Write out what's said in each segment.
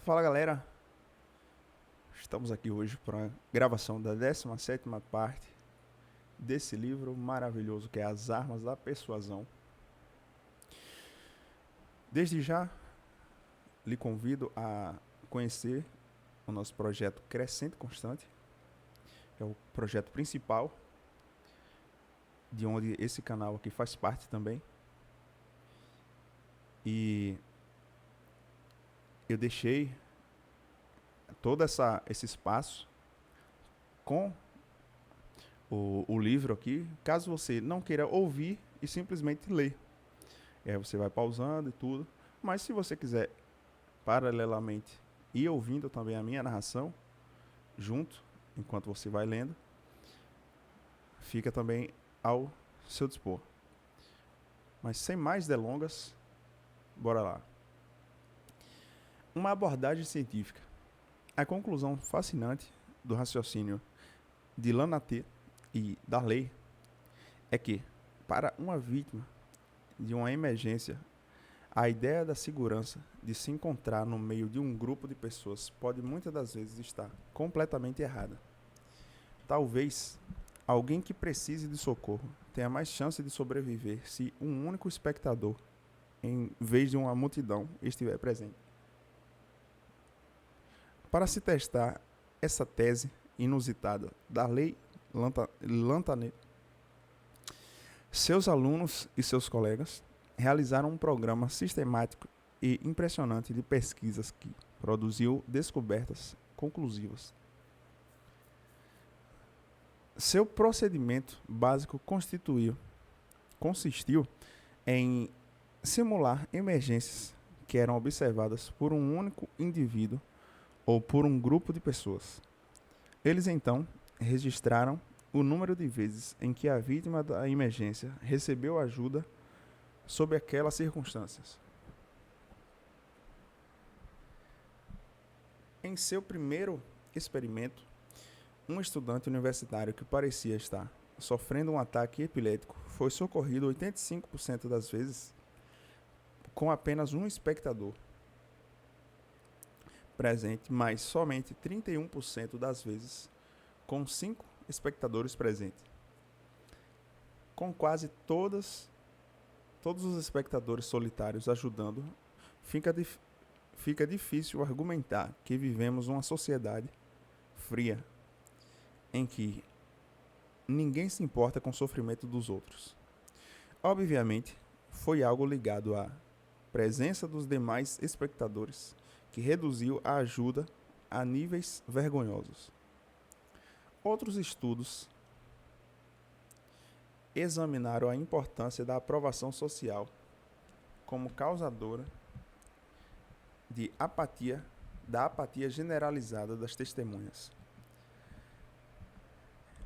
Fala galera, estamos aqui hoje para a gravação da 17ª parte desse livro maravilhoso que é As Armas da Persuasão. Desde já lhe convido a conhecer o nosso projeto Crescente Constante, é o projeto principal de onde esse canal aqui faz parte também. E eu deixei todo esse espaço com o livro aqui, caso você não queira ouvir e simplesmente ler. Você vai pausando e tudo, mas se você quiser paralelamente ir ouvindo também a minha narração junto, enquanto você vai lendo, fica também ao seu dispor. Mas sem mais delongas, bora lá. Uma abordagem científica. A conclusão fascinante do raciocínio de Lanaté e Darley é que, para uma vítima de uma emergência, a ideia da segurança de se encontrar no meio de um grupo de pessoas pode muitas das vezes estar completamente errada. Talvez alguém que precise de socorro tenha mais chance de sobreviver se um único espectador, em vez de uma multidão, estiver presente. Para se testar essa tese inusitada da lei Lantanet, seus alunos e seus colegas realizaram um programa sistemático e impressionante de pesquisas que produziu descobertas conclusivas. Seu procedimento básico consistiu em simular emergências que eram observadas por um único indivíduo ou por um grupo de pessoas. Eles então registraram o número de vezes em que a vítima da emergência recebeu ajuda sob aquelas circunstâncias. Em seu primeiro experimento, um estudante universitário que parecia estar sofrendo um ataque epilético foi socorrido 85% das vezes com apenas um espectador presente, mas somente 31% das vezes com 5 espectadores presentes. Com quase todos os espectadores solitários ajudando, fica difícil argumentar que vivemos uma sociedade fria, em que ninguém se importa com o sofrimento dos outros. Obviamente, foi algo ligado à presença dos demais espectadores que reduziu a ajuda a níveis vergonhosos. Outros estudos examinaram a importância da aprovação social como causadora da apatia generalizada das testemunhas.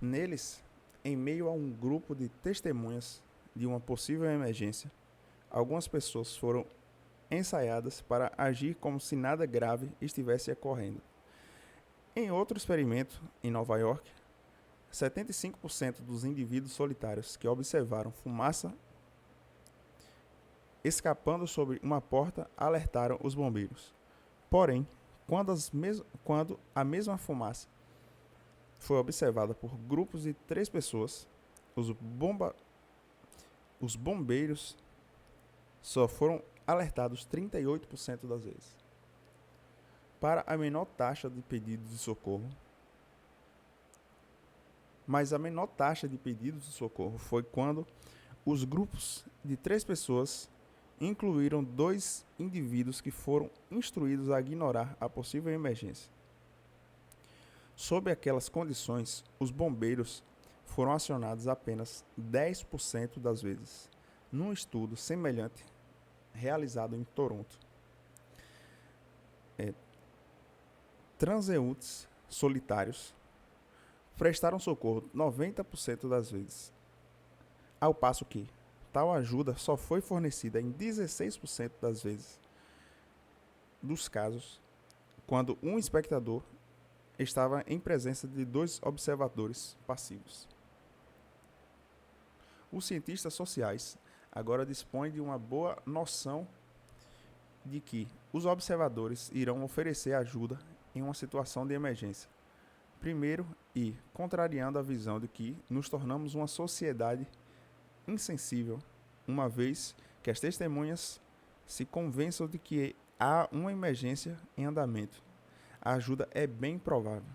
Neles, em meio a um grupo de testemunhas de uma possível emergência, algumas pessoas foram ensaiadas para agir como se nada grave estivesse ocorrendo. Em outro experimento, em Nova York, 75% dos indivíduos solitários que observaram fumaça escapando sobre uma porta alertaram os bombeiros. Porém, quando a mesma fumaça foi observada por grupos de 3 pessoas, os bombeiros só foram alertados 38% das vezes. Para a menor taxa de pedidos de socorro, mas a menor taxa de pedidos de socorro foi quando os grupos de 3 pessoas incluíram 2 indivíduos que foram instruídos a ignorar a possível emergência. Sob aquelas condições, os bombeiros foram acionados apenas 10% das vezes, num estudo semelhante realizado em Toronto. Transeuntes solitários prestaram socorro 90% das vezes, ao passo que tal ajuda só foi fornecida em 16% das vezes dos casos, quando um espectador estava em presença de 2 observadores passivos. Os cientistas sociais agora dispõem de uma boa noção de que os observadores irão oferecer ajuda em uma situação de emergência. Primeiro, e contrariando a visão de que nos tornamos uma sociedade insensível, uma vez que as testemunhas se convençam de que há uma emergência em andamento. A ajuda é bem provável.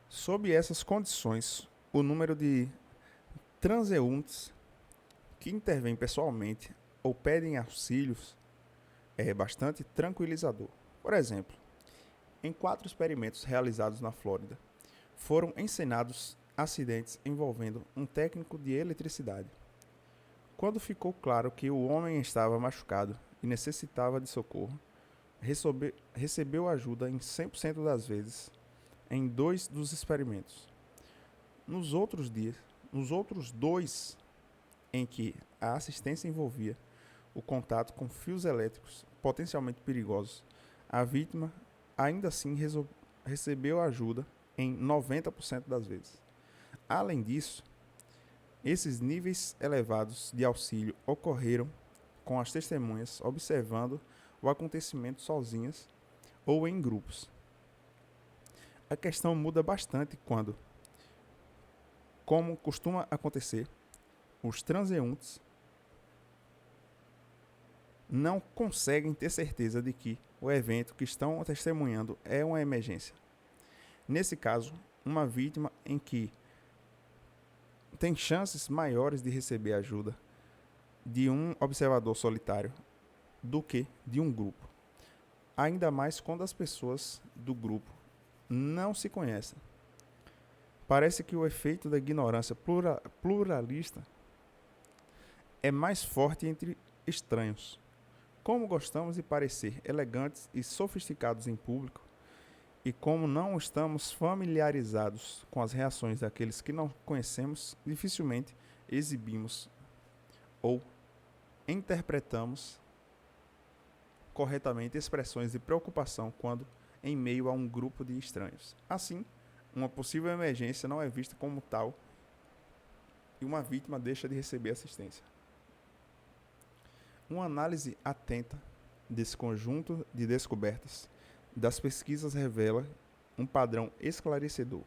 Sob essas condições, o número de transeuntes que intervêm pessoalmente ou pedem auxílios é bastante tranquilizador. Por exemplo, em 4 experimentos realizados na Flórida, foram encenados acidentes envolvendo um técnico de eletricidade. Quando ficou claro que o homem estava machucado e necessitava de socorro, recebeu ajuda em 100% das vezes em 2 dos experimentos. Nos outros 2 em que a assistência envolvia o contato com fios elétricos potencialmente perigosos, a vítima ainda assim recebeu ajuda em 90% das vezes. Além disso, esses níveis elevados de auxílio ocorreram com as testemunhas observando o acontecimento sozinhas ou em grupos. A questão muda bastante quando, como costuma acontecer, os transeuntes não conseguem ter certeza de que o evento que estão testemunhando é uma emergência. Nesse caso, uma vítima em que tem chances maiores de receber ajuda de um observador solitário do que de um grupo. Ainda mais quando as pessoas do grupo não se conhecem. Parece que o efeito da ignorância pluralista é mais forte entre estranhos. Como gostamos de parecer elegantes e sofisticados em público, e como não estamos familiarizados com as reações daqueles que não conhecemos, dificilmente exibimos ou interpretamos corretamente expressões de preocupação quando em meio a um grupo de estranhos. Assim, uma possível emergência não é vista como tal e uma vítima deixa de receber assistência. Uma análise atenta desse conjunto de descobertas das pesquisas revela um padrão esclarecedor.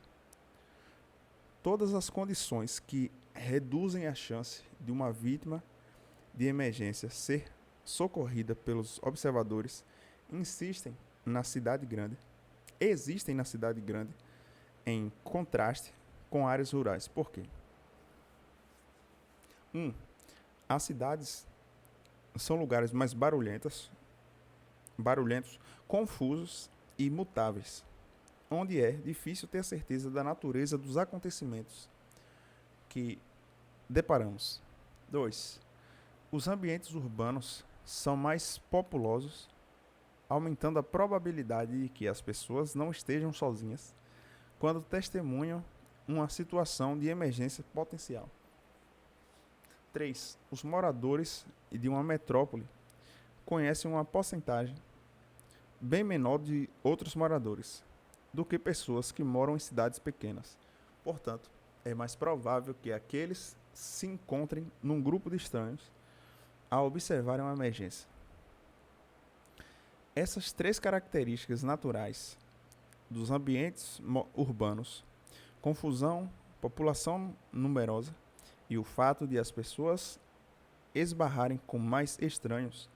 Todas as condições que reduzem a chance de uma vítima de emergência ser socorrida pelos observadores existem na cidade grande, em contraste com áreas rurais. Por quê? 1. As cidades são lugares mais barulhentos, confusos e mutáveis, onde é difícil ter certeza da natureza dos acontecimentos que deparamos. 2. Os ambientes urbanos são mais populosos, aumentando a probabilidade de que as pessoas não estejam sozinhas quando testemunham uma situação de emergência potencial. 3. Os moradores de uma metrópole conhecem uma porcentagem bem menor de outros moradores do que pessoas que moram em cidades pequenas. Portanto, é mais provável que aqueles se encontrem num grupo de estranhos ao observarem uma emergência. Essas 3 características naturais dos ambientes urbanos, confusão, população numerosa e o fato de as pessoas esbarrarem com mais estranhos,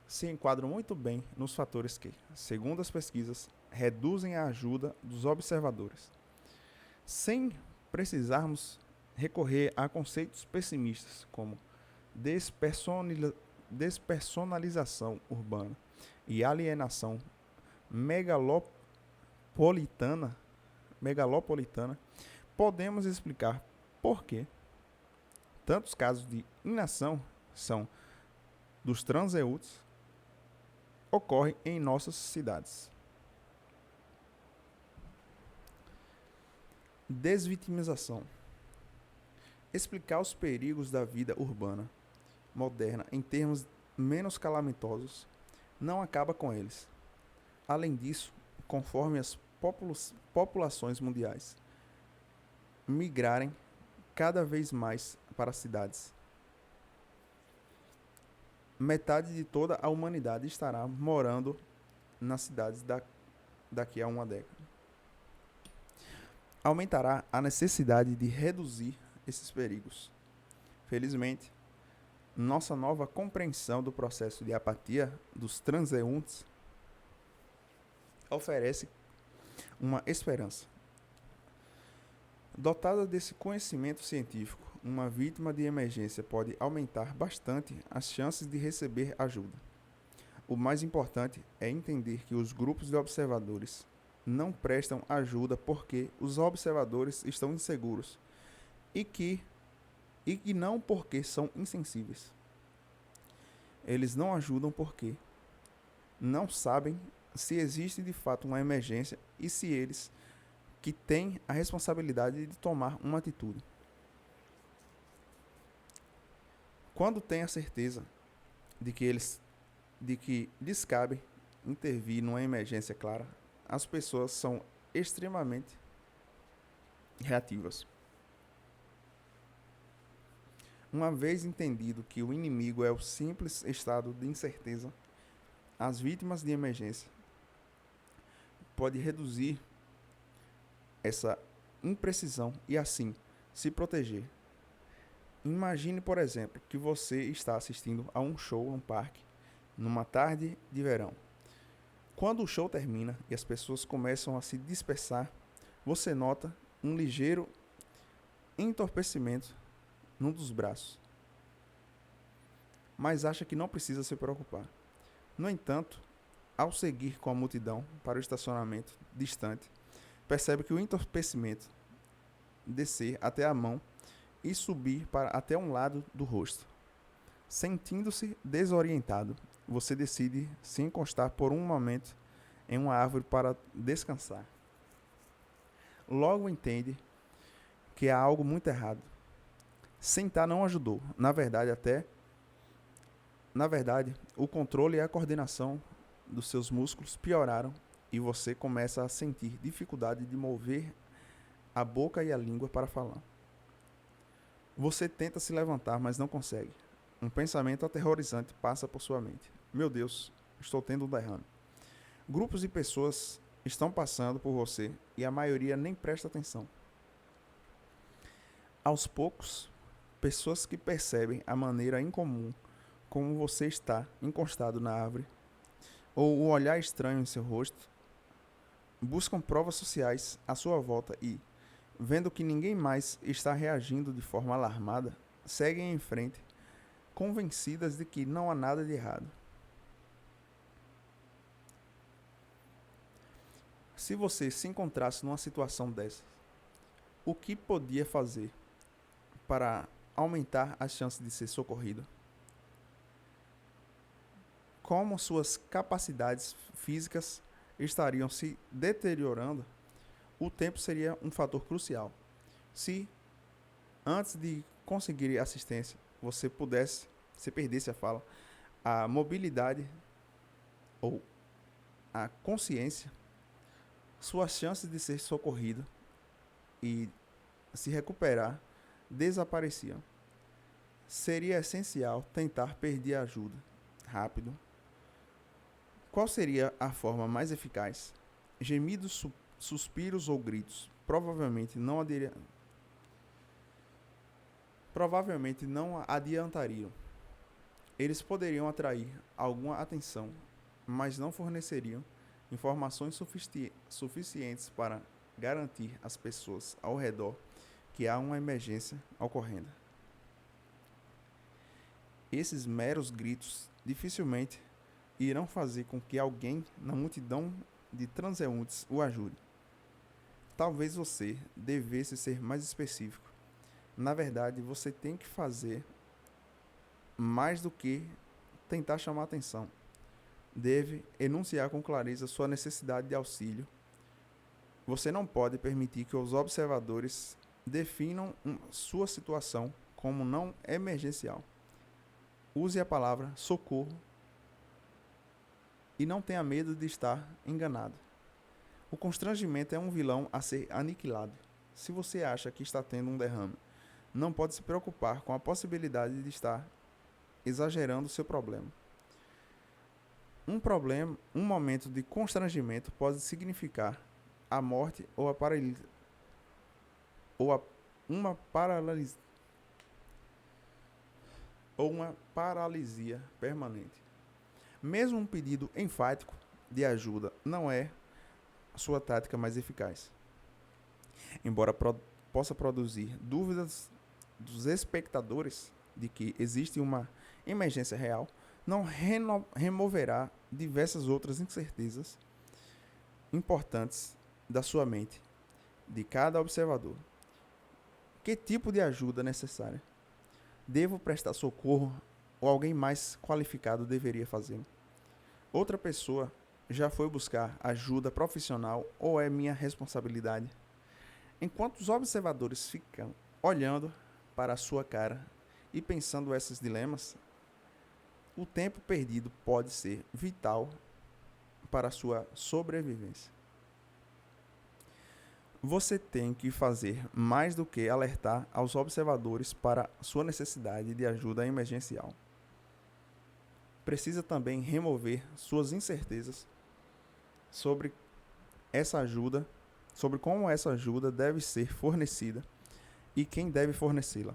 se enquadram muito bem nos fatores que, segundo as pesquisas, reduzem a ajuda dos observadores. Sem precisarmos recorrer a conceitos pessimistas como despersonalização urbana e alienação megalopolitana, podemos explicar por que tantos casos de inação são dos transeuntes ocorrem em nossas cidades. Desvitimização. Explicar os perigos da vida urbana moderna em termos menos calamitosos não acaba com eles. Além disso, conforme as populações mundiais migrarem cada vez mais para as cidades, metade de toda a humanidade estará morando nas cidades daqui a uma década. Aumentará a necessidade de reduzir esses perigos. Felizmente, nossa nova compreensão do processo de apatia dos transeuntes oferece uma esperança. Dotada desse conhecimento científico, uma vítima de emergência pode aumentar bastante as chances de receber ajuda. O mais importante é entender que os grupos de observadores não prestam ajuda porque os observadores estão inseguros e que não porque são insensíveis. Eles não ajudam porque não sabem se existe de fato uma emergência e se eles que têm a responsabilidade de tomar uma atitude. Quando têm a certeza de que lhes cabe intervir numa emergência clara, as pessoas são extremamente reativas. Uma vez entendido que o inimigo é o simples estado de incerteza, as vítimas de emergência podem reduzir essa imprecisão e assim se proteger. Imagine, por exemplo, que você está assistindo a um show num parque, numa tarde de verão. Quando o show termina e as pessoas começam a se dispersar, você nota um ligeiro entorpecimento num dos braços, mas acha que não precisa se preocupar. No entanto, ao seguir com a multidão para o estacionamento distante, percebe que o entorpecimento descer até a mão e subir para até um lado do rosto. Sentindo-se desorientado, você decide se encostar por um momento em uma árvore para descansar. Logo entende que há algo muito errado. Sentar não ajudou. Na verdade, o controle e a coordenação dos seus músculos pioraram e você começa a sentir dificuldade de mover a boca e a língua para falar. Você tenta se levantar, mas não consegue. Um pensamento aterrorizante passa por sua mente. Meu Deus, estou tendo um derrame. Grupos de pessoas estão passando por você e a maioria nem presta atenção. Aos poucos, pessoas que percebem a maneira incomum como você está encostado na árvore ou o olhar estranho em seu rosto, buscam provas sociais à sua volta e, vendo que ninguém mais está reagindo de forma alarmada, seguem em frente, convencidas de que não há nada de errado. Se você se encontrasse numa situação dessa, o que podia fazer para aumentar as chances de ser socorrido? Como suas capacidades físicas estariam se deteriorando, o tempo seria um fator crucial. Se, antes de conseguir assistência, você perdesse a fala, a mobilidade ou a consciência, suas chances de ser socorrido e se recuperar desapareciam. Seria essencial tentar pedir ajuda rápido. Qual seria a forma mais eficaz? Gemidos, suspiros ou gritos provavelmente não adiantariam. Eles poderiam atrair alguma atenção, mas não forneceriam informações suficientes para garantir às pessoas ao redor que há uma emergência ocorrendo. Esses meros gritos dificilmente irão fazer com que alguém na multidão de transeuntes o ajude. Talvez você devesse ser mais específico. Na verdade, você tem que fazer mais do que tentar chamar atenção. Deve enunciar com clareza sua necessidade de auxílio. Você não pode permitir que os observadores definam sua situação como não emergencial. Use a palavra socorro e não tenha medo de estar enganado. O constrangimento é um vilão a ser aniquilado. Se você acha que está tendo um derrame, não pode se preocupar com a possibilidade de estar exagerando seu problema. Um momento de constrangimento pode significar a morte ou ou a- uma paralisia ou uma paralisia permanente. Mesmo um pedido enfático de ajuda não é a sua tática mais eficaz. Embora possa produzir dúvidas dos espectadores de que existe uma emergência real, não removerá diversas outras incertezas importantes da sua mente, de cada observador. Que tipo de ajuda é necessária? Devo prestar socorro ou alguém mais qualificado deveria fazê-lo? Outra pessoa já foi buscar ajuda profissional ou é minha responsabilidade? Enquanto os observadores ficam olhando para a sua cara e pensando esses dilemas, o tempo perdido pode ser vital para a sua sobrevivência. Você tem que fazer mais do que alertar aos observadores para sua necessidade de ajuda emergencial. Precisa também remover suas incertezas sobre essa ajuda, sobre como essa ajuda deve ser fornecida e quem deve fornecê-la.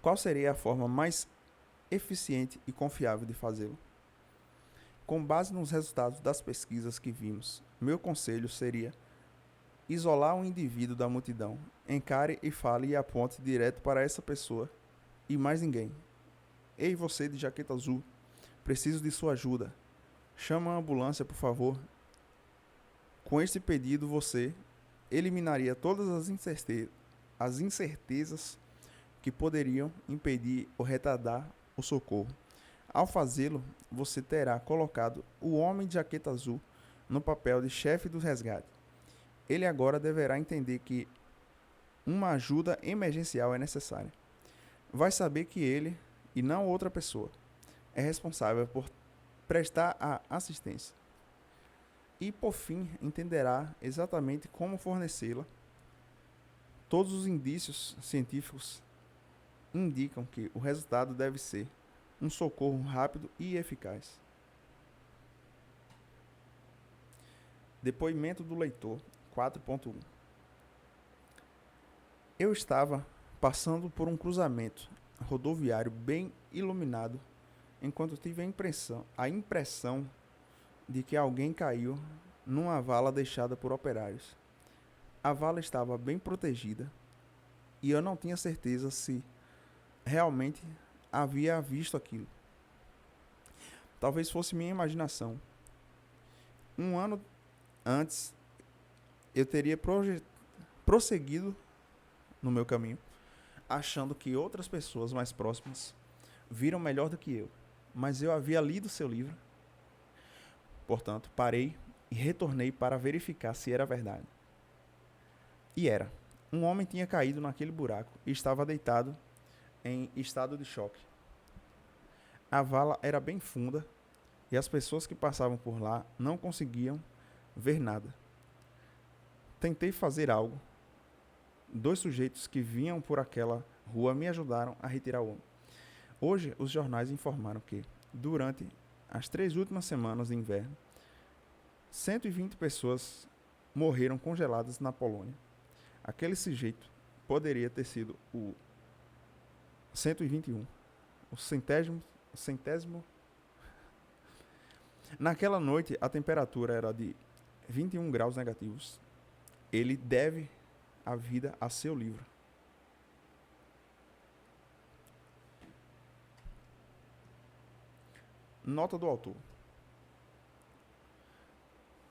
Qual seria a forma mais eficiente e confiável de fazê-lo? Com base nos resultados das pesquisas que vimos, meu conselho seria isolar um indivíduo da multidão, encare e fale e aponte direto para essa pessoa e mais ninguém. Ei, você de jaqueta azul, preciso de sua ajuda. Chama a ambulância, por favor. Com este pedido, você eliminaria todas as incertezas que poderiam impedir ou retardar o socorro. Ao fazê-lo, você terá colocado o homem de jaqueta azul no papel de chefe do resgate. Ele agora deverá entender que uma ajuda emergencial é necessária. Vai saber que ele, e não outra pessoa, é responsável por prestar a assistência. E, por fim, entenderá exatamente como fornecê-la. Todos os indícios científicos indicam que o resultado deve ser um socorro rápido e eficaz. Depoimento do leitor 4.1. Eu estava passando por um cruzamento rodoviário bem iluminado enquanto tive a impressão de que alguém caiu numa vala deixada por operários. A vala estava bem protegida e eu não tinha certeza se realmente havia visto aquilo. Talvez fosse minha imaginação. Um ano antes, eu teria prosseguido no meu caminho, achando que outras pessoas mais próximas viram melhor do que eu. Mas eu havia lido seu livro. Portanto, parei e retornei para verificar se era verdade. E era. Um homem tinha caído naquele buraco e estava deitado em estado de choque. A vala era bem funda e as pessoas que passavam por lá não conseguiam ver nada. Tentei fazer algo. 2 sujeitos que vinham por aquela rua me ajudaram a retirar o homem. Hoje, os jornais informaram que, durante as 3 últimas semanas de inverno, 120 pessoas morreram congeladas na Polônia. Aquele sujeito poderia ter sido o 121, o centésimo. Naquela noite, a temperatura era de 21 graus negativos. Ele deve a vida a seu livro. Nota do autor.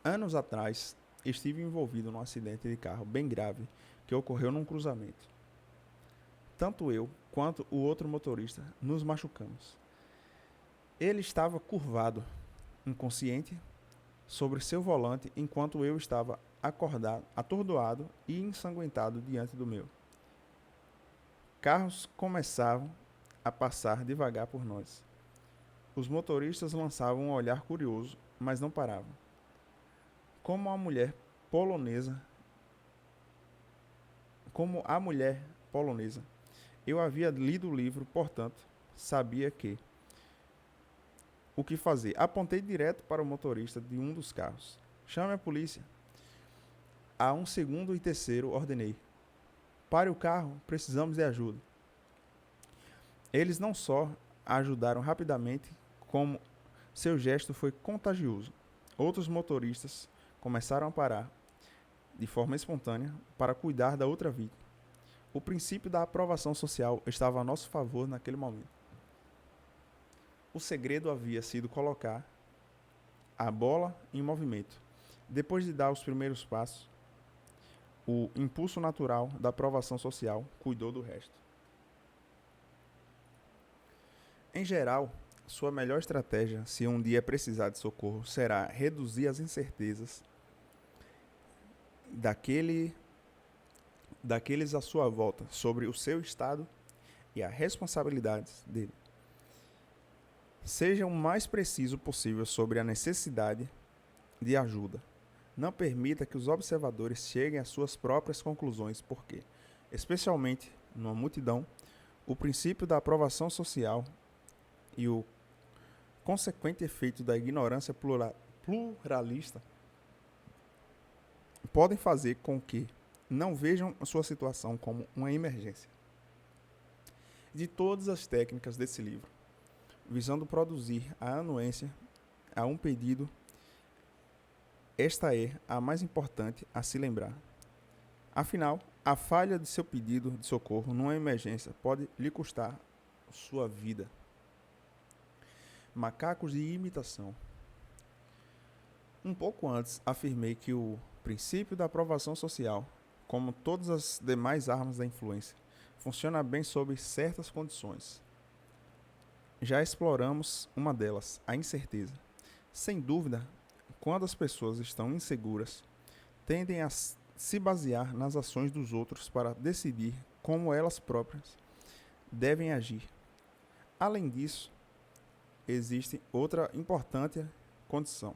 Anos atrás, estive envolvido num acidente de carro bem grave que ocorreu num cruzamento. Tanto eu quanto o outro motorista nos machucamos. Ele estava curvado, inconsciente, sobre seu volante enquanto eu estava acordado, atordoado e ensanguentado diante do meu. Carros começavam a passar devagar por nós. Os motoristas lançavam um olhar curioso, mas não paravam. Como a mulher polonesa, eu havia lido o livro, portanto, sabia o que fazer. Apontei direto para o motorista de um dos carros. Chame a polícia. A um segundo e terceiro ordenei. Pare o carro, precisamos de ajuda. Eles não só ajudaram rapidamente, como seu gesto foi contagioso. Outros motoristas começaram a parar de forma espontânea para cuidar da outra vítima. O princípio da aprovação social estava a nosso favor naquele momento. O segredo havia sido colocar a bola em movimento. Depois de dar os primeiros passos, o impulso natural da aprovação social cuidou do resto. Em geral, sua melhor estratégia, se um dia precisar de socorro, será reduzir as incertezas daqueles à sua volta sobre o seu estado e as responsabilidades dele. Seja o mais preciso possível sobre a necessidade de ajuda. Não permita que os observadores cheguem às suas próprias conclusões, porque, especialmente numa multidão, o princípio da aprovação social e o consequente efeito da ignorância pluralista podem fazer com que não vejam a sua situação como uma emergência. De todas as técnicas desse livro, visando produzir a anuência a um pedido, esta é a mais importante a se lembrar. Afinal, a falha de seu pedido de socorro numa emergência pode lhe custar sua vida. Macacos de imitação. Um pouco antes, afirmei que o princípio da aprovação social, como todas as demais armas da influência, funciona bem sob certas condições. Já exploramos uma delas, a incerteza. Sem dúvida, quando as pessoas estão inseguras, tendem a se basear nas ações dos outros para decidir como elas próprias devem agir. Além disso, existe outra importante condição: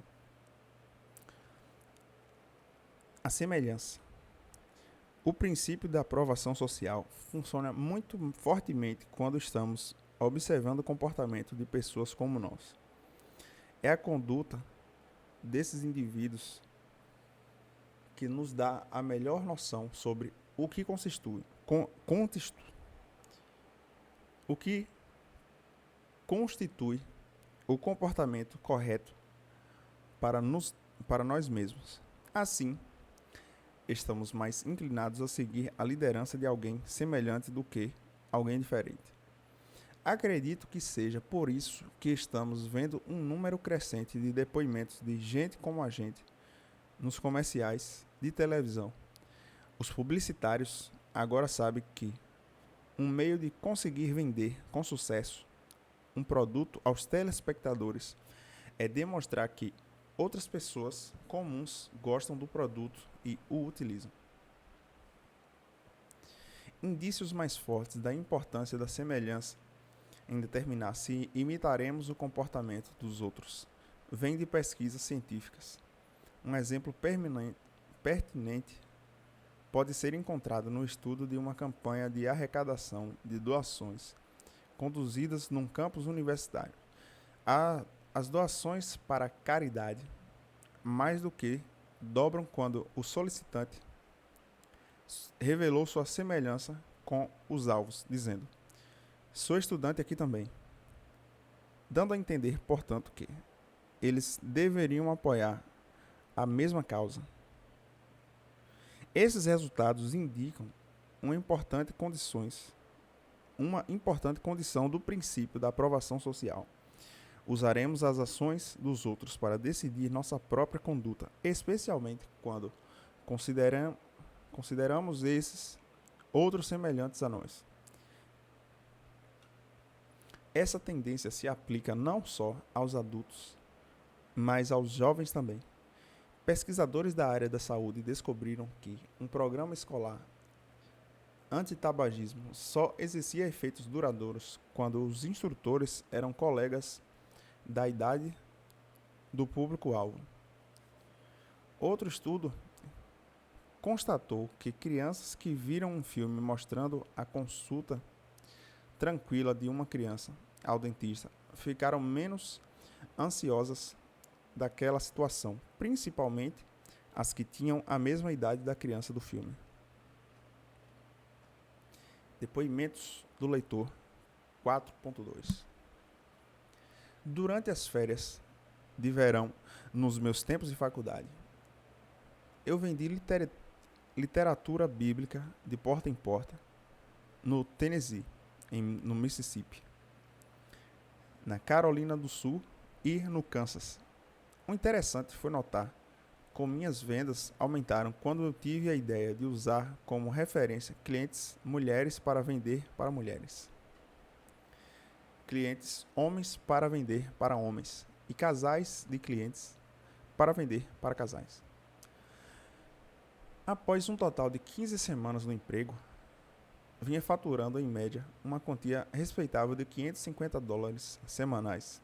a semelhança. O princípio da aprovação social funciona muito fortemente quando estamos observando o comportamento de pessoas como nós. É a conduta desses indivíduos que nos dá a melhor noção sobre o que constitui o comportamento correto para nós mesmos. Assim, estamos mais inclinados a seguir a liderança de alguém semelhante do que alguém diferente. Acredito que seja por isso que estamos vendo um número crescente de depoimentos de gente como a gente nos comerciais de televisão. Os publicitários agora sabem que um meio de conseguir vender com sucesso um produto aos telespectadores é demonstrar que outras pessoas comuns gostam do produto e o utilizam. Indícios mais fortes da importância da semelhança em determinar se imitaremos o comportamento dos outros vem de pesquisas científicas. Um exemplo pertinente pode ser encontrado no estudo de uma campanha de arrecadação de doações conduzidas num campus universitário. As doações para caridade mais do que dobram quando o solicitante revelou sua semelhança com os alvos, dizendo: sou estudante aqui também, dando a entender, portanto, que eles deveriam apoiar a mesma causa. Esses resultados indicam uma importante condição do princípio da aprovação social. Usaremos as ações dos outros para decidir nossa própria conduta, especialmente quando consideramos esses outros semelhantes a nós. Essa tendência se aplica não só aos adultos, mas aos jovens também. Pesquisadores da área da saúde descobriram que um programa escolar anti-tabagismo só exercia efeitos duradouros quando os instrutores eram colegas da idade do público-alvo. Outro estudo constatou que crianças que viram um filme mostrando a consulta tranquila de uma criança ao dentista ficaram menos ansiosas daquela situação, principalmente as que tinham a mesma idade da criança do filme. Depoimentos do leitor 4.2. Durante as férias de verão, nos meus tempos de faculdade, eu vendi literatura bíblica de porta em porta no Tennessee, no Mississippi, na Carolina do Sul e no Kansas. O interessante foi notar como minhas vendas aumentaram quando eu tive a ideia de usar como referência clientes mulheres para vender para mulheres, clientes homens para vender para homens e casais de clientes para vender para casais. Após um total de 15 semanas no emprego, vinha faturando em média uma quantia respeitável de $550 semanais,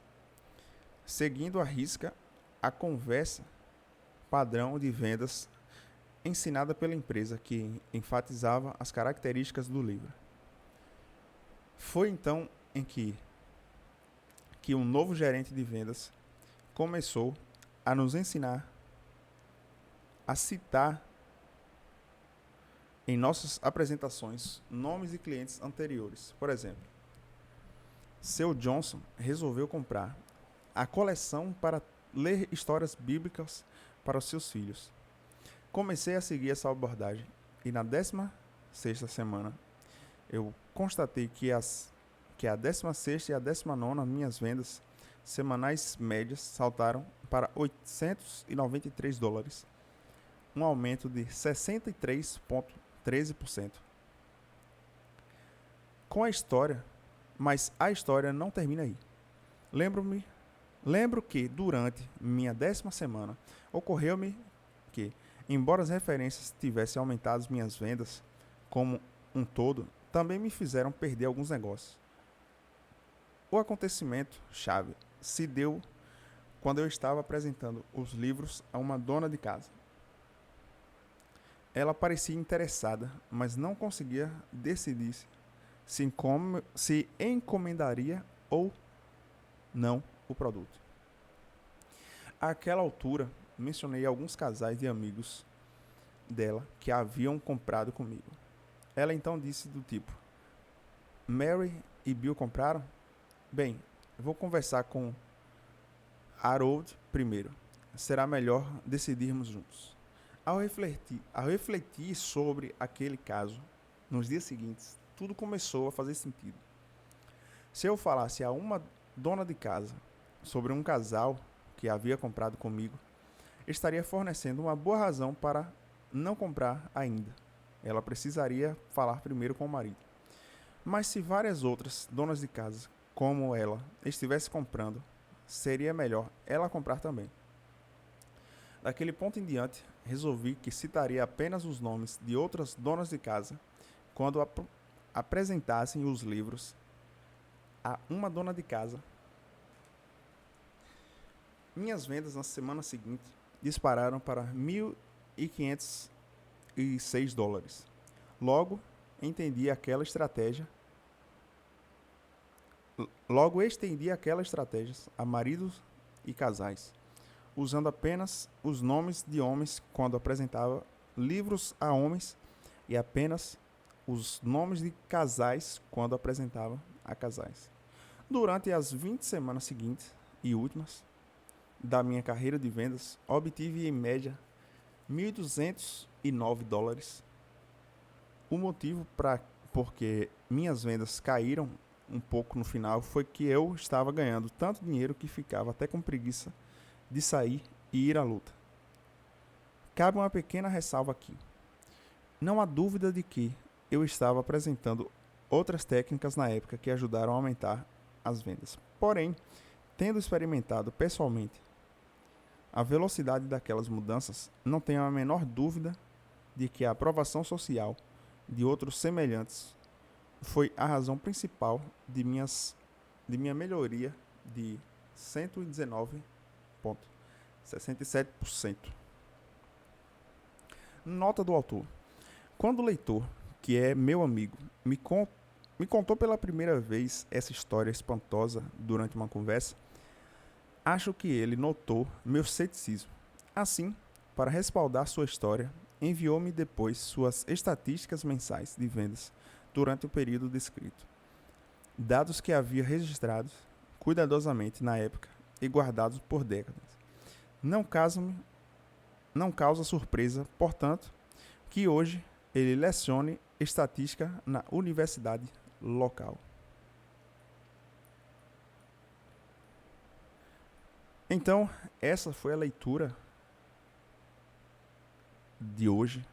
seguindo à risca a conversa padrão de vendas ensinada pela empresa que enfatizava as características do livro. Foi então em que um novo gerente de vendas começou a nos ensinar a citar em nossas apresentações nomes de clientes anteriores. Por exemplo, Seu Johnson resolveu comprar a coleção para ler histórias bíblicas para os seus filhos. Comecei a seguir essa abordagem e na 16ª semana eu constatei que a 16ª e a 19ª minhas vendas semanais médias saltaram para $893, um aumento de 63,13%. Mas a história não termina aí. Lembro que durante minha 10ª semana ocorreu-me que, embora as referências tivessem aumentado minhas vendas como um todo, também me fizeram perder alguns negócios. O acontecimento chave se deu quando eu estava apresentando os livros a uma dona de casa. Ela parecia interessada, mas não conseguia decidir se encomendaria ou não o produto. Àquela altura, mencionei alguns casais de amigos dela que haviam comprado comigo. Ela então disse do tipo: Mary e Bill compraram? Bem, vou conversar com Harold primeiro. Será melhor decidirmos juntos. Ao refletir sobre aquele caso, nos dias seguintes, tudo começou a fazer sentido. Se eu falasse a uma dona de casa sobre um casal que havia comprado comigo, estaria fornecendo uma boa razão para não comprar ainda. Ela precisaria falar primeiro com o marido. Mas se várias outras donas de casa, como ela, estivessem comprando, seria melhor ela comprar também. Daquele ponto em diante, resolvi que citaria apenas os nomes de outras donas de casa quando apresentassem os livros a uma dona de casa. Minhas vendas na semana seguinte dispararam para $1.506. Logo, estendi aquela estratégia a maridos e casais, usando apenas os nomes de homens quando apresentava livros a homens e apenas os nomes de casais quando apresentava a casais. Durante as 20 semanas seguintes e últimas da minha carreira de vendas, obtive em média $1.209. O motivo porque minhas vendas caíram um pouco no final foi que eu estava ganhando tanto dinheiro que ficava até com preguiça de sair e ir à luta. Cabe uma pequena ressalva aqui. Não há dúvida de que eu estava apresentando outras técnicas na época que ajudaram a aumentar as vendas. Porém, tendo experimentado pessoalmente a velocidade daquelas mudanças, não tenho a menor dúvida de que a aprovação social de outros semelhantes foi a razão principal de minha melhoria de 119,67%. Nota do autor. Quando o leitor, que é meu amigo, me me contou pela primeira vez essa história espantosa durante uma conversa, acho que ele notou meu ceticismo. Assim, para respaldar sua história, enviou-me depois suas estatísticas mensais de vendas durante o período descrito. Dados que havia registrados cuidadosamente na época e guardados por décadas. Não causa surpresa, portanto, que hoje ele lecione estatística na universidade local. Então, essa foi a leitura de hoje.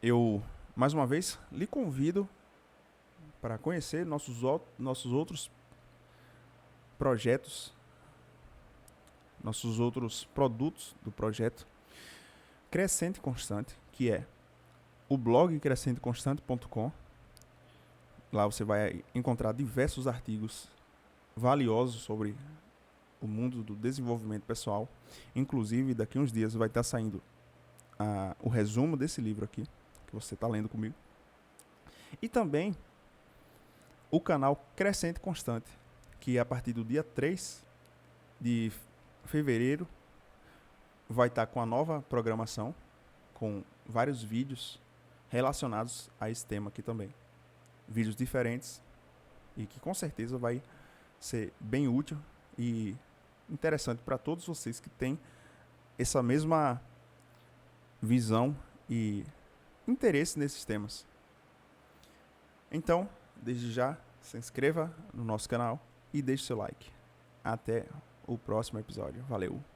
Eu, mais uma vez, lhe convido para conhecer nossos outros projetos, nossos outros produtos do projeto Crescente Constante, que é o blog crescenteconstante.com. Lá você vai encontrar diversos artigos valiosos sobre o mundo do desenvolvimento pessoal. Inclusive, daqui a uns dias vai estar saindo o resumo desse livro aqui, que você está lendo comigo. E também o canal Crescente Constante, que a partir do dia 3 de fevereiro vai estar com a nova programação, com vários vídeos relacionados a esse tema aqui também. Vídeos diferentes e que com certeza vai ser bem útil e interessante para todos vocês que têm essa mesma visão e interesse nesses temas. Então, desde já, se inscreva no nosso canal e deixe seu like. Até o próximo episódio. Valeu!